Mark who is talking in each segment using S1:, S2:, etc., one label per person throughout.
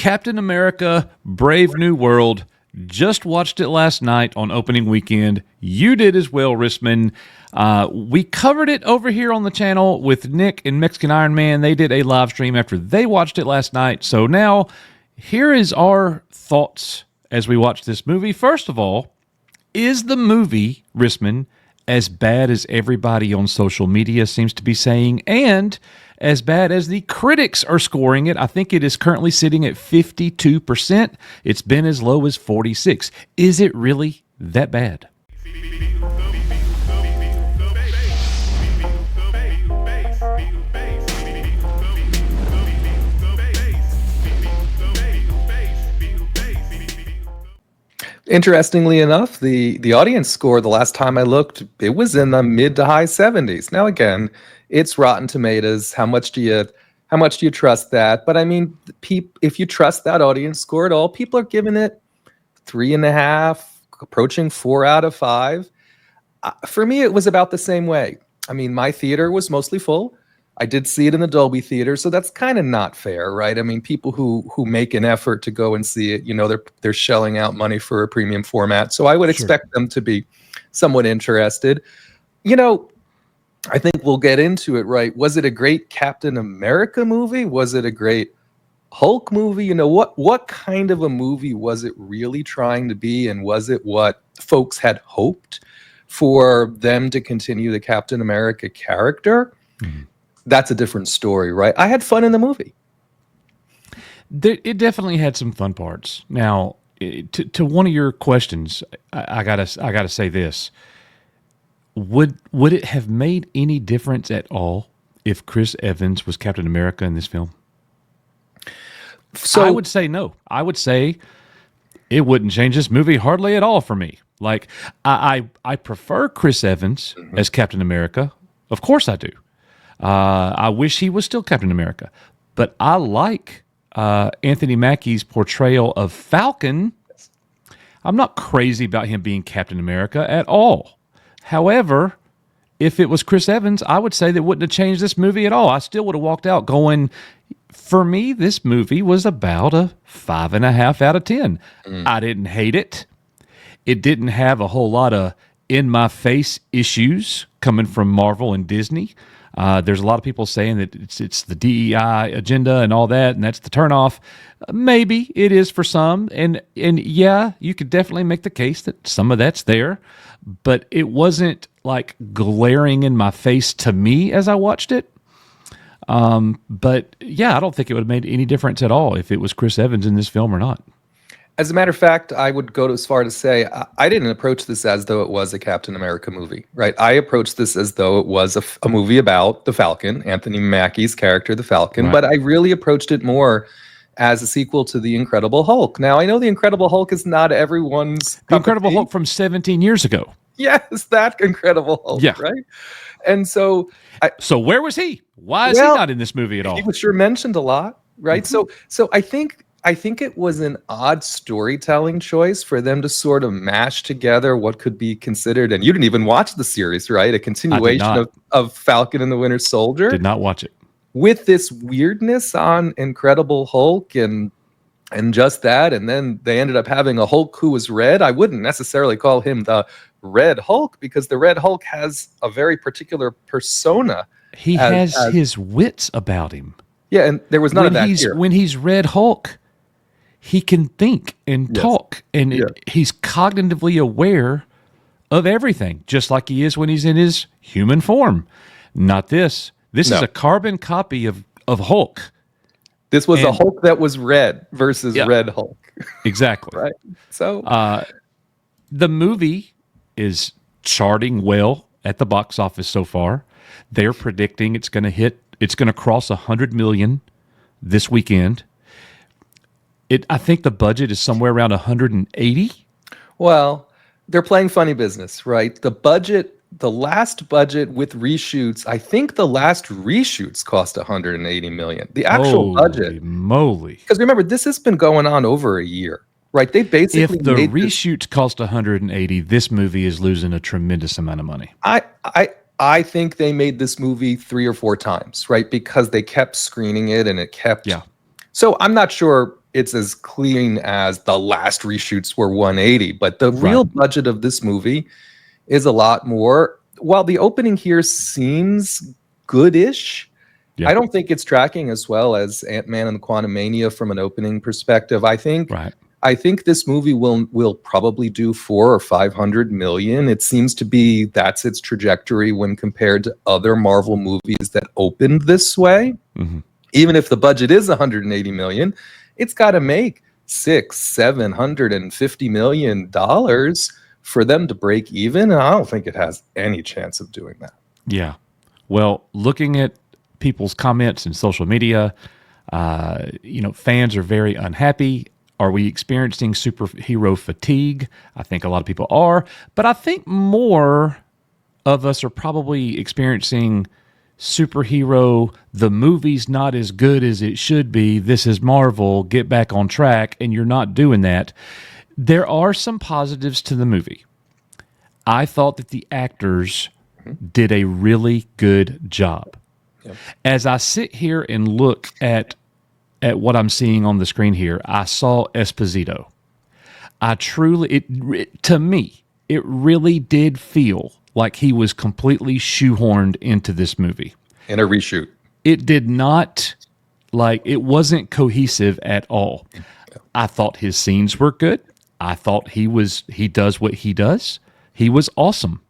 S1: Captain America: Brave New World. Just watched it last night on opening weekend. You did as well, Rissman. We covered it over here on the channel with Nick and Mexican Iron Man. They did a live stream after they watched it last night. So now, here is our thoughts as we watch this movie. First of all, is the movie, Rissman, as bad as everybody on social media seems to be saying, and as bad as the critics are scoring it? I think it is currently sitting at 52%. It's been as low as 46%. Is it really that bad?
S2: Interestingly enough, the audience score the last time I looked, it was in the mid to high 70s. Now again, it's Rotten Tomatoes. How much do you trust that? But I mean, if you trust that audience score at all, people are giving it 3.5, approaching 4 out of 5. For me, it was about the same way. I mean, my theater was mostly full. I did see it in the Dolby Theater, so that's kind of not fair, right? I mean, people who make an effort to go and see it, you know, they're shelling out money for a premium format. So I would expect them to be somewhat interested. You know, I think we'll get into it, right? Was it a great Captain America movie? Was it a great Hulk movie? You know, what kind of a movie was it really trying to be? And was it what folks had hoped for them to continue the Captain America character? Mm-hmm. That's a different story, right? I had fun in the movie.
S1: It definitely had some fun parts. Now, to one of your questions, I gotta say this: would it have made any difference at all if Chris Evans was Captain America in this film? So I would say no. I would say it wouldn't change this movie hardly at all for me. Like I prefer Chris Evans as Captain America. Of course I do. I wish he was still Captain America, but I like Anthony Mackie's portrayal of Falcon. I'm not crazy about him being Captain America at all. However, if it was Chris Evans, I would say that wouldn't have changed this movie at all. I still would have walked out going, for me, this movie was about a 5.5 out of 10. I didn't hate it. It didn't have a whole lot of in-my-face issues coming from Marvel and Disney. There's a lot of people saying that it's the DEI agenda and all that, and that's the turnoff. Maybe it is for some, and yeah, you could definitely make the case that some of that's there, but it wasn't like glaring in my face to me as I watched it. But yeah, I don't think it would have made any difference at all if it was Chris Evans in this film or not.
S2: As a matter of fact, I would go as far to say I didn't approach this as though it was a Captain America movie, right? I approached this as though it was a movie about the Falcon, Anthony Mackie's character, the Falcon, right. But I really approached it more as a sequel to The Incredible Hulk. Now, I know The Incredible Hulk is not everyone's
S1: The Incredible Hulk from 17 years ago.
S2: Yes, that Incredible Hulk, yeah. Right? And so...
S1: So where was he? Why is he not in this movie at all?
S2: He was sure mentioned a lot, right? Mm-hmm. So I think it was an odd storytelling choice for them to sort of mash together what could be considered, and you didn't even watch the series, right? A continuation of Falcon and the Winter Soldier.
S1: Did not watch it.
S2: With this weirdness on Incredible Hulk and just that, and then they ended up having a Hulk who was red. I wouldn't necessarily call him the Red Hulk because the Red Hulk has a very particular persona.
S1: He has his wits about him.
S2: Yeah, and there was none of that here.
S1: When he's Red Hulk, he can think and talk, and he's cognitively aware of everything, just like he is when he's in his human form. Not this. This is a carbon copy of Hulk.
S2: This was a Hulk that was red versus Red Hulk. Exactly. Right. So
S1: the movie is charting well at the box office so far. They're predicting it's going to cross 100 million this weekend. I think the budget is somewhere around 180.
S2: Well, they're playing funny business, right? The last budget with reshoots, I think the last reshoots cost 180 million. The actual budget,
S1: moly!
S2: Because remember, this has been going on over a year, right? They basically
S1: if the reshoots cost 180, this movie is losing a tremendous amount of money.
S2: I think they made this movie 3 or 4 times, right? Because they kept screening it and it kept.
S1: Yeah.
S2: So I'm not sure it's as clean as the last reshoots were 180. But the
S1: Right.
S2: real budget of this movie is a lot more. While the opening here seems goodish,
S1: Yeah.
S2: I don't think it's tracking as well as Ant-Man and the Quantumania from an opening perspective.
S1: Right.
S2: I think this movie will probably do 400 or 500 million. It seems to be that's its trajectory when compared to other Marvel movies that opened this way.
S1: Hmm.
S2: Even if the budget is 180 million, it's got to make $600-750 million for them to break even. And I don't think it has any chance of doing that.
S1: Yeah. Well, looking at people's comments in social media, fans are very unhappy. Are we experiencing superhero fatigue? I think a lot of people are, but I think more of us are probably experiencing superhero, the movie's not as good as it should be. This is Marvel, get back on track, and you're not doing that. There are some positives to the movie. I thought that the actors did a really good job.
S2: Yep.
S1: As I sit here and look at what I'm seeing on the screen here, I saw Esposito. To me, it really did feel like he was completely shoehorned into this movie.
S2: In a reshoot.
S1: It did not, it wasn't cohesive at all. I thought his scenes were good. I thought he does what he does. He was awesome.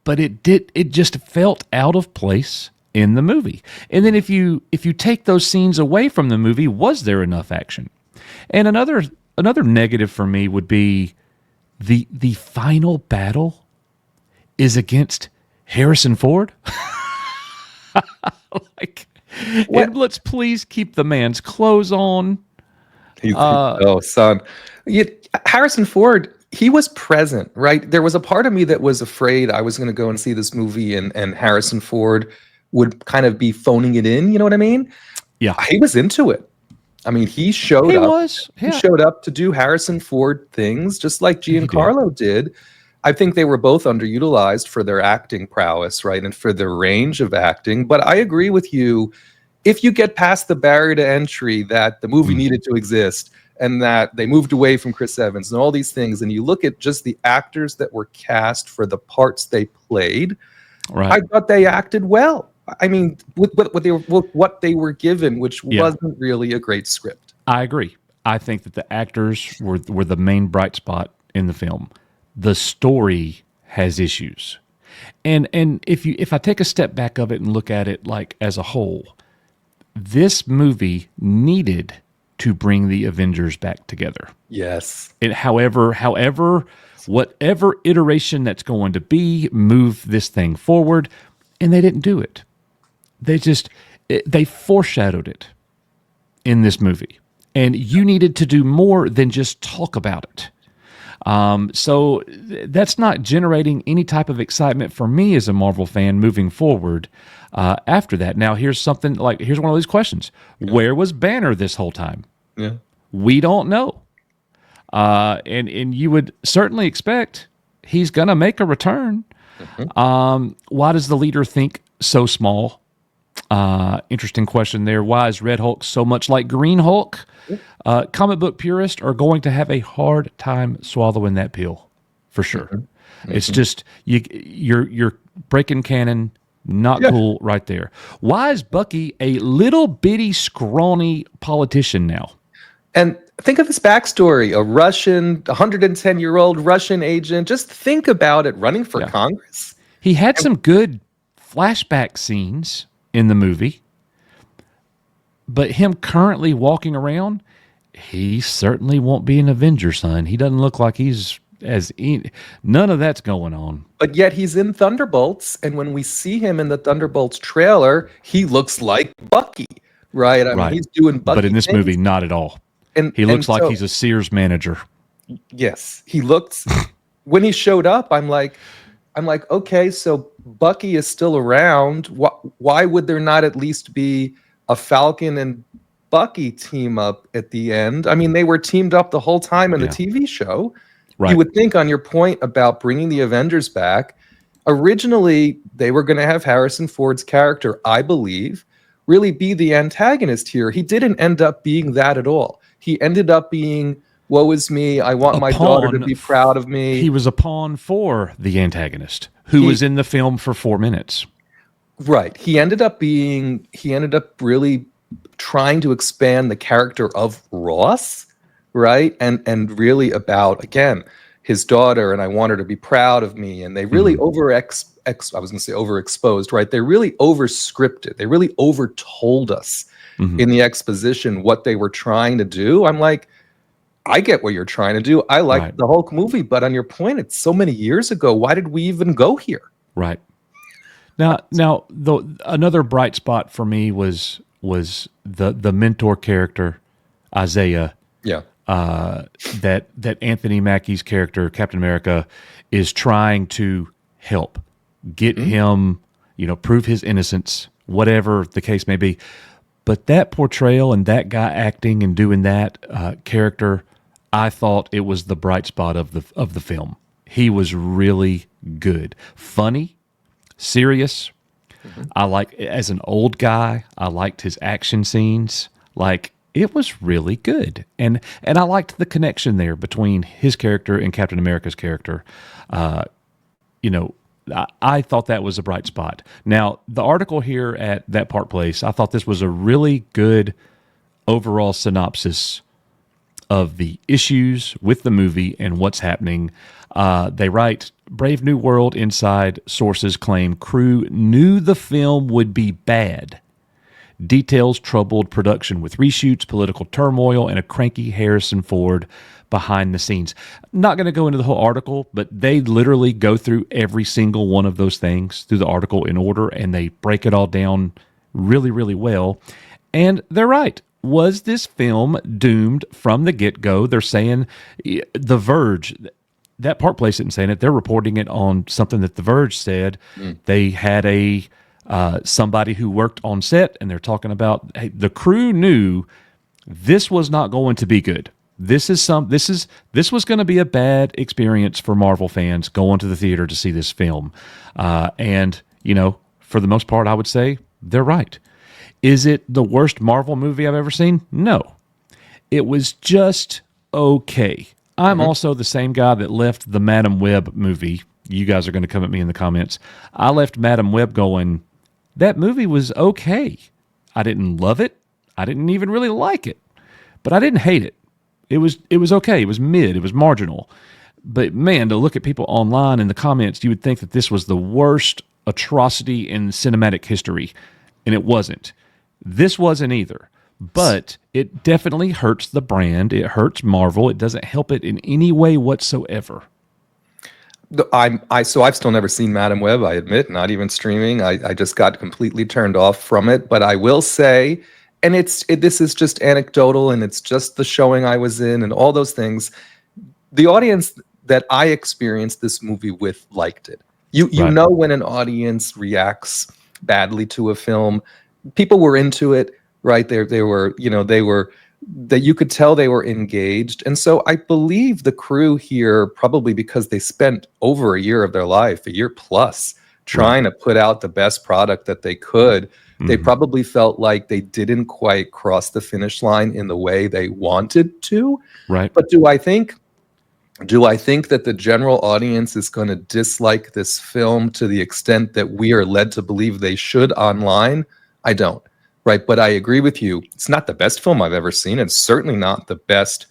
S1: But it just felt out of place in the movie. And then if you take those scenes away from the movie, was there enough action? And another negative for me would be the final battle is against Harrison Ford. And let's please keep the man's clothes on.
S2: Son. Harrison Ford, he was present, right? There was a part of me that was afraid I was going to go and see this movie and Harrison Ford would kind of be phoning it in. You know what I mean?
S1: Yeah.
S2: He was into it. I mean, he showed up.
S1: Yeah.
S2: He showed up to do Harrison Ford things, just like Giancarlo did. I think they were both underutilized for their acting prowess, right? And for their range of acting. But I agree with you. If you get past the barrier to entry that the movie needed to exist and that they moved away from Chris Evans and all these things, and you look at just the actors that were cast for the parts they played,
S1: right.
S2: I thought they acted well. I mean, with what they were given, which wasn't really a great script.
S1: I agree. I think that the actors were the main bright spot in the film. The story has issues. And if I take a step back of it and look at it like as a whole, this movie needed to bring the Avengers back together.
S2: Yes.
S1: However, whatever iteration that's going to be, move this thing forward, and they didn't do it. They foreshadowed it in this movie. And you needed to do more than just talk about it. So that's not generating any type of excitement for me as a Marvel fan moving forward after that. Now, here's one of these questions. Yeah. Where was Banner this whole time?
S2: Yeah.
S1: We don't know. And you would certainly expect he's going to make a return. Mm-hmm. Why does the leader think so small? Interesting question there. Why is Red Hulk so much like Green Hulk? Comic book purists are going to have a hard time swallowing that pill, for sure. Mm-hmm. It's just you're breaking canon. Not cool right there. Why is Bucky a little bitty scrawny politician now?
S2: And think of his backstory: a 110-year-old Russian agent. Just think about it, running for Congress.
S1: He had some good flashback scenes in the movie, but him currently walking around, he certainly won't be an Avenger, son. He doesn't look like none of that's going on.
S2: But yet he's in Thunderbolts, and when we see him in the Thunderbolts trailer, he looks like Bucky, right? I mean, he's doing Bucky
S1: but in this movie, not at all. And he looks like he's a Sears manager.
S2: Yes, he looks. When he showed up, I'm like, okay, so Bucky is still around. Why would there not at least be a Falcon and Bucky team up at the end? I mean, they were teamed up the whole time in the TV show. Right. You would think, on your point about bringing the Avengers back, originally they were going to have Harrison Ford's character, I believe, really be the antagonist here. He didn't end up being that at all. He ended up being, woe is me, I want
S1: A
S2: my daughter to be
S1: pawn.
S2: proud of me.
S1: He was a pawn for the antagonist, who
S2: He
S1: was in the film for 4 minutes.
S2: Right. He ended up really trying to expand the character of Ross, right? And really about, again, his daughter, and I want her to be proud of me. And they really I was gonna say overexposed, right? They really overscripted. They really overtold us in the exposition what they were trying to do. I'm like, I get what you're trying to do. I like
S1: Right.
S2: the Hulk movie, but on your point, it's so many years ago. Why did we even go here?
S1: Right. Now, another bright spot for me was the mentor character, Isaiah,
S2: Yeah.
S1: that Anthony Mackie's character, Captain America, is trying to help get him, prove his innocence, whatever the case may be. But that portrayal and that guy acting and doing that character, I thought it was the bright spot of the film. He was really good, funny, serious. I like, as an old guy, I liked his action scenes. Like, it was really good, and I liked the connection there between his character and Captain America's character. I thought that was a bright spot. Now, the article here at That Part Place, I thought this was a really good overall synopsis of the issues with the movie and what's happening. They write, Brave New World inside sources claim crew knew the film would be bad. Details troubled production with reshoots, political turmoil, and a cranky Harrison Ford behind the scenes. Not going to go into the whole article, but they literally go through every single one of those things through the article in order, and they break it all down really, really well. And they're right. Was this film doomed from the get-go? They're saying The Verge, That Part Place isn't saying it. They're reporting it on something that The Verge said. They had somebody who worked on set, and they're talking about, hey, the crew knew this was not going to be good. This was going to be a bad experience for Marvel fans going to the theater to see this film. And for the most part, I would say they're right. Is it the worst Marvel movie I've ever seen? No. It was just okay. I'm also the same guy that left the Madam Web movie. You guys are going to come at me in the comments. I left Madam Web going, that movie was okay. I didn't love it. I didn't even really like it. But I didn't hate it. It was okay. It was mid. It was marginal. But man, to look at people online in the comments, you would think that this was the worst atrocity in cinematic history. And it wasn't. This wasn't either. But it definitely hurts the brand. It hurts Marvel. It doesn't help it in any way whatsoever.
S2: I've still never seen Madam Web, I admit, not even streaming. I just got completely turned off from it. But I will say, and this is just anecdotal, and it's just the showing I was in and all those things. The audience that I experienced this movie with liked it. You
S1: Right.
S2: know when an audience reacts badly to a film, people were into it, right? They were that you could tell they were engaged. And so I believe the crew here, probably because they spent over a year of their life, a year plus, trying to put out the best product that they could. They probably felt like they didn't quite cross the finish line in the way they wanted to.
S1: Right.
S2: But do I think that the general audience is going to dislike this film to the extent that we are led to believe they should online? I don't. Right. But I agree with you. It's not the best film I've ever seen. It's certainly not the best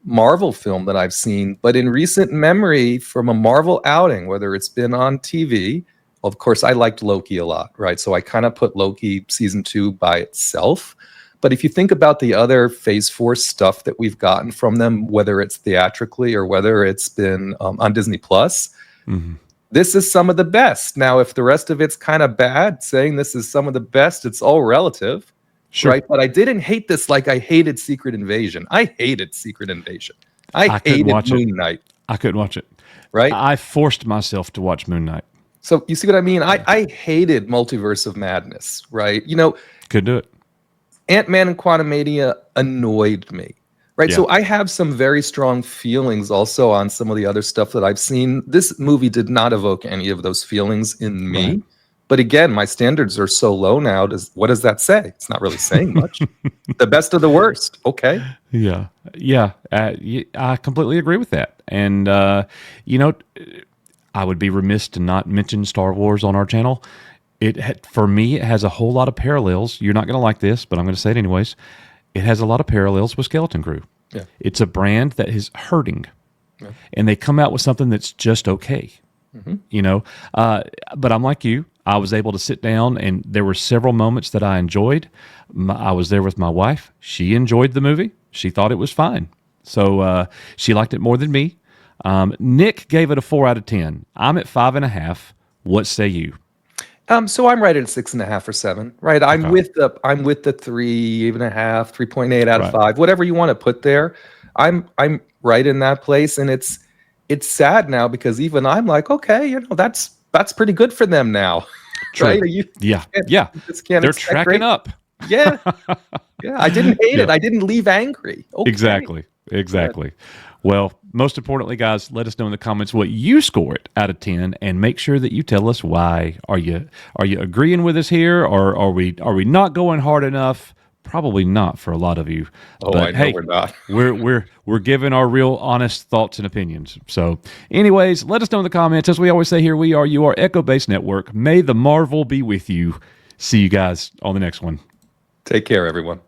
S2: Marvel film that I've seen. But in recent memory, from a Marvel outing, whether it's been on TV, of course, I liked Loki a lot. Right. So I kind of put Loki season 2 by itself. But if you think about the other Phase 4 stuff that we've gotten from them, whether it's theatrically or whether it's been on Disney Plus, this is some of the best. Now, if the rest of it's kind of bad, saying this is some of the best, it's all relative,
S1: Sure.
S2: right? But I didn't hate this like I hated Secret Invasion. I hated Secret Invasion. I
S1: couldn't
S2: hated
S1: watch
S2: Moon
S1: it.
S2: Knight,
S1: I couldn't watch it.
S2: right?
S1: I forced myself to watch Moon Knight.
S2: So you see what I mean? I hated Multiverse of Madness, right?
S1: Couldn't do it.
S2: Ant-Man and Quantumania annoyed me, right?
S1: Yeah.
S2: So I have some very strong feelings also on some of the other stuff that I've seen. This movie did not evoke any of those feelings in me, But again, my standards are so low now. What does that say? It's not really saying much. The best of the worst. Okay.
S1: Yeah, yeah, I completely agree with that. And you know, I would be remiss to not mention Star Wars on our channel. For me, it has a whole lot of parallels. You're not going to like this, but I'm going to say it anyways. It has a lot of parallels with Skeleton Crew.
S2: Yeah.
S1: It's a brand that is hurting,
S2: Yeah.
S1: and they come out with something that's just okay. You know, but I'm like you. I was able to sit down, and there were several moments that I enjoyed. I was there with my wife. She enjoyed the movie. She thought it was fine. So she liked it more than me. Nick gave it a 4 out of 10. I'm at 5.5. What say you?
S2: So I'm right at 6.5 or 7. Right. I'm
S1: Okay.
S2: with the 3.5, 3.8 out of
S1: Right.
S2: 5, whatever you want to put there. I'm right in that place, and it's sad now because even I'm like, okay, that's pretty good for them now.
S1: True.
S2: Right?
S1: Yeah.
S2: Can't,
S1: Yeah.
S2: you just can't
S1: They're
S2: expect
S1: tracking
S2: great.
S1: up.
S2: Yeah. Yeah. I didn't hate it.
S1: Yeah.
S2: I didn't leave angry. Okay.
S1: Exactly. Exactly. Well, most importantly, guys, let us know in the comments what you score it out of 10, and make sure that you tell us why. Are you agreeing with us here, or are we not going hard enough? Probably not for a lot of you.
S2: Oh,
S1: But
S2: I know
S1: hey,
S2: we're not.
S1: we're giving our real honest thoughts and opinions. So, anyways, let us know in the comments. As we always say here, you are Echo Base Network. May the Marvel be with you. See you guys on the next one.
S2: Take care, everyone.